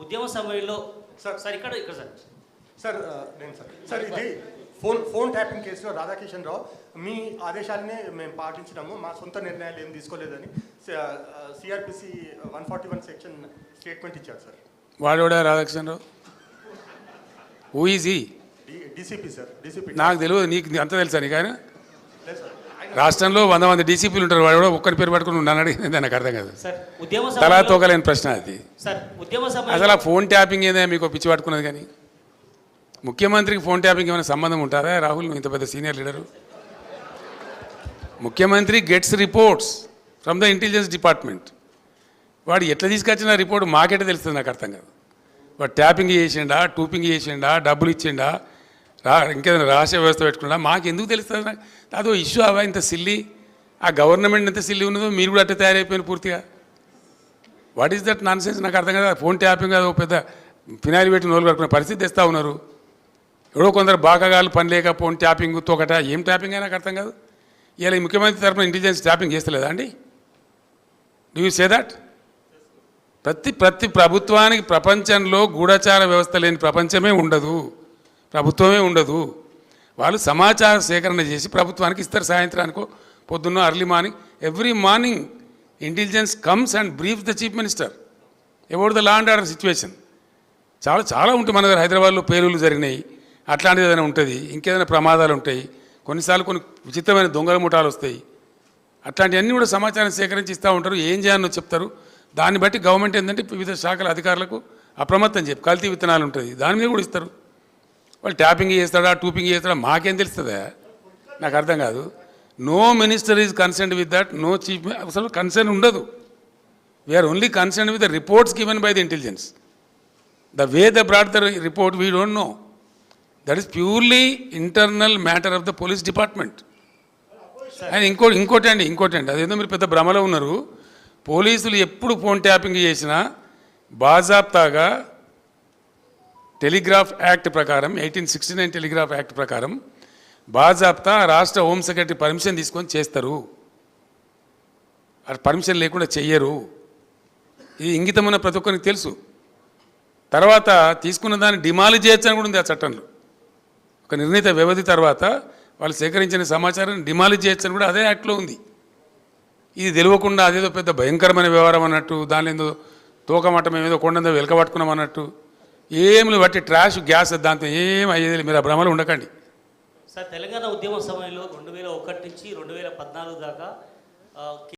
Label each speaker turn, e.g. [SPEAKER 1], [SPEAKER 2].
[SPEAKER 1] ఉద్యమ సమయంలో సార్ ఇక్కడ సార్
[SPEAKER 2] సార్ నేను సార్ ఇది ఫోన్ ట్యాపింగ్ కేసులో రాధాకిషన్ రావు మీ ఆదేశాలనే మేము పాటించినాము, మా సొంత నిర్ణయాలు ఏం తీసుకోలేదని సిఆర్పిసి 141 సెక్షన్ స్టేట్మెంట్ ఇచ్చారు సార్.
[SPEAKER 3] వాడోడా Radhakishan Rao? Who is he?
[SPEAKER 2] DCP sir. DCP
[SPEAKER 3] నాకు తెలియదు, నీకు అంత తెలుసా? నీకు ఆయన
[SPEAKER 2] లేదు సార్.
[SPEAKER 3] రాష్ట్రంలో 100 మంది డీసీపీలు ఉంటారు, వాడు కూడా ఒక్కరి పేరు పట్టుకుని ఉన్నాను అడిగింది, నాకు అర్థం కాదు.
[SPEAKER 1] సార్ ఉద్యమ
[SPEAKER 3] తలా తోకలేని ప్రశ్న అది.
[SPEAKER 1] సార్ ఉద్యమ
[SPEAKER 3] అసలు ఆ ఫోన్ ట్యాపింగ్ ఏదైనా మీకు పిచ్చి పట్టుకున్నది? కానీ ముఖ్యమంత్రికి ఫోన్ ట్యాపింగ్ ఏమైనా సంబంధం ఉంటారా? రాహుల్, నువ్వు ఇంత పెద్ద సీనియర్ లీడరు. ముఖ్యమంత్రి gets reports from the intelligence department. వాడు ఎట్లా తీసుకొచ్చిన రిపోర్ట్ మాకెట్లా తెలుస్తుంది? నాకు అర్థం కాదు. వాడు ట్యాపింగ్ చేసిండా, టూపింగ్ చేసిండా, డబ్బులు ఇచ్చిండా, ఇంకేదైనా రహస్య వ్యవస్థ పెట్టుకున్నా మాకు ఎందుకు తెలుస్తుంది? నాకు అదో ఇష్యూ అవా ఇంత సిల్లీ. ఆ గవర్నమెంట్ ఎంత సిల్లీ ఉన్నదో మీరు కూడా అట్లా తయారైపోయిన పూర్తిగా. What is that non sense? నాకు అర్థం కదా. ఫోన్ ట్యాపింగ్ అది పెద్ద ఫినాయిల్ పెట్టి నోలు కట్టుకునే పరిస్థితి తెస్తూ ఉన్నారు. ఎవడో కొందరు బాకాగాలు పని లేక ఫోన్ ట్యాపింగ్ తోకట ఏం ట్యాపింగ్ అయినా నాకు అర్థం కాదు. ఇలా ముఖ్యమంత్రి తరఫున ఇంటెలిజెన్స్ ట్యాపింగ్ చేస్తలేదా అండి? Do you say that? ప్రతి ప్రభుత్వానికి ప్రపంచంలో గూఢచార వ్యవస్థ లేని ప్రపంచమే ఉండదు, ప్రభుత్వమే ఉండదు. వాళ్ళు సమాచార సేకరణ చేసి ప్రభుత్వానికి ఇస్తారు. సాయంత్రానికో పొద్దున్న early morning, every morning intelligence comes and brief the chief minister about the law and order situation. చాలా ఉంటుంది మన దగ్గర. హైదరాబాద్లో పేలుళ్ళు జరిగినాయి, అట్లాంటిది ఏదైనా ఉంటుంది, ఇంకేదైనా ప్రమాదాలు ఉంటాయి, కొన్నిసార్లు కొన్ని విచిత్రమైన దొంగల ముఠాలు వస్తాయి. అట్లాంటివన్నీ కూడా సమాచారం సేకరించి ఇస్తూ ఉంటారు. ఏం చేయాలో చెప్తారు. దాన్ని బట్టి గవర్నమెంట్ ఏంటంటే వివిధ శాఖల అధికారులకు అప్రమత్తం చెప్పి కల్తీ విత్తనాలు ఉంటుంది, దాని మీద కూడా ఇస్తారు. వాళ్ళు ట్యాపింగ్ చేస్తాడా, టూపింగ్ చేస్తాడా మాకేం తెలుస్తుందా? నాకు అర్థం కాదు. No minister is concerned with that, no chief. అసలు కన్సర్న్ ఉండదు. We're only concerned with the reports given by the intelligence. The way the brought the report we don't know. That is purely internal matter of the police department. And ఇంకోటి అండి, అదేదో మీరు పెద్ద భ్రమలో ఉన్నారు. పోలీసులు ఎప్పుడు ఫోన్ ట్యాపింగ్ చేసినా బాజాప్తాగా టెలిగ్రాఫ్ యాక్ట్ ప్రకారం, 1869 టెలిగ్రాఫ్ యాక్ట్ ప్రకారం బాజాప్తా రాష్ట్ర హోమ్ సెక్రటరీ పర్మిషన్ తీసుకొని చేస్తారు. అది పర్మిషన్ లేకుండా చెయ్యరు. ఇది ఇంగితమైన ప్రతి ఒక్కరికి తెలుసు. తర్వాత తీసుకున్న దాన్ని డిమాలిజ్ చేయొచ్చని కూడా ఉంది ఆ చట్టంలో. ఒక నిర్ణీత వ్యవధి తర్వాత వాళ్ళు సేకరించిన సమాచారాన్ని డిమాలిజ్ చేయొచ్చని కూడా అదే యాక్ట్లో ఉంది. ఇది తెలియకుండా అదేదో పెద్ద భయంకరమైన వ్యవహారం అన్నట్టు, దానిలో ఏదో తోకమట్టం ఏదో కొండందో వెలకబట్టుకున్నాం అన్నట్టు ఏమి బట్టి ట్రాష్ గ్యాస్ దాంతో ఏం అయ్యేది. మీరు ఆ భ్రమలో ఉండకండి.
[SPEAKER 1] సార్ తెలంగాణ ఉద్యమ సమయంలో 2001 నుంచి 2014 దాకా